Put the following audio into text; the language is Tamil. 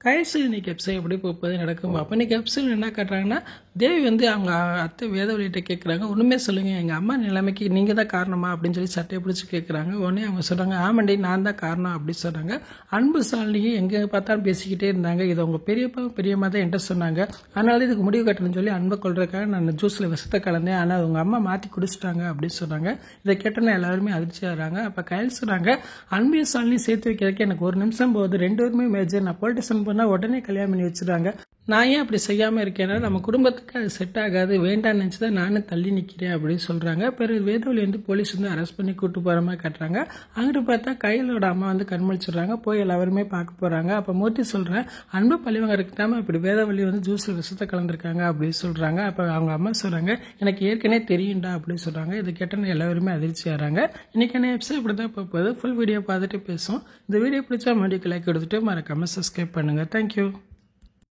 கைசில் இன்னைக்கு எபிசோட் எப்படி போகுது நடக்கும். அப்போ இன்னைக்கு எபிசோட் என்ன காட்டுறாங்கன்னா, தேவி வந்து அவங்க அத்தை வேதவழிகிட்ட கேட்குறாங்க, ஒன்றுமே சொல்லுங்கள், எங்கள் அம்மா நிலைமைக்கு நீங்கள் தான் காரணமா அப்படின்னு சொல்லி சட்டையை பிடிச்சி கேட்குறாங்க. உடனே அவங்க சொல்கிறாங்க, ஆமாண்டி நான் தான் காரணம் அப்படின்னு சொல்கிறாங்க. அன்பு சாலினிக்கு எங்கே பார்த்தாலும் பேசிக்கிட்டே இருந்தாங்க. இதை அவங்க பெரியப்பா பெரியம்மா தான் என்கிட்ட சொன்னாங்க. அதனால இதுக்கு முடிவு கட்டணும்னு சொல்லி அன்பை கொள்றதுக்காக நான் ஜூஸில் விஷத்தை கலந்தேன். ஆனால் அவங்க அம்மா மாற்றி குடிச்சிட்டாங்க அப்படின்னு சொன்னாங்க. இதை கேட்டோன்னா எல்லாருமே அதிர்ச்சி ஆகிறாங்க. அப்போ கையில் சொல்கிறாங்க, அன்பையும் சாலினியும் சேர்த்து வைக்கிறதுக்கு எனக்கு ஒரு நிமிஷம் போகுது, ரெண்டு பேருமே மேஜர், நான் பொலிட்டிஷன் பண்ணால் உடனே கல்யாணம் பண்ணி வச்சுருவாங்க. நான் ஏன் அப்படி செய்யாமல் இருக்கேன்னா நம்ம குடும்பத்துக்கு அது செட் ஆகாது, வேண்டாம்னு நினச்சி தான் நானும் தள்ளி நிற்கிறேன் அப்படின்னு சொல்கிறாங்க. பிறகு வேதவழி வந்து போலீஸ் வந்து அரெஸ்ட் பண்ணி கூட்டு போகிற மாதிரி காட்டுறாங்க. அங்கிட்டு பார்த்தா கையிலோட அம்மா வந்து கண்மொழிச்சிடுறாங்க. போய் எல்லாருமே பார்க்க போகிறாங்க. அப்போ மூர்த்தி சொல்கிறேன், அன்பு பழிவங்க இருக்காம இப்படி வேதவழி வந்து ஜூஸில் விஷத்தை கலந்துருக்காங்க அப்படின்னு சொல்கிறாங்க. அப்போ அவங்க அம்மா சொல்கிறாங்க, எனக்கு ஏற்கனவே தெரியும்டா அப்படின்னு சொல்கிறாங்க. இதை கேட்டோன்னு எல்லாருமே அதிர்ச்சி ஆகிறாங்க. இன்னைக்கான எபிசோட் இப்படி தான் போகுது. ஃபுல் வீடியோ பார்த்துட்டு பேசும். இந்த வீடியோ பிடிச்சா மறுபடியும் லைக் கொடுத்துட்டு மறக்காமல் சப்ஸ்கிரைப் பண்ணுங்கள். தேங்க்யூ.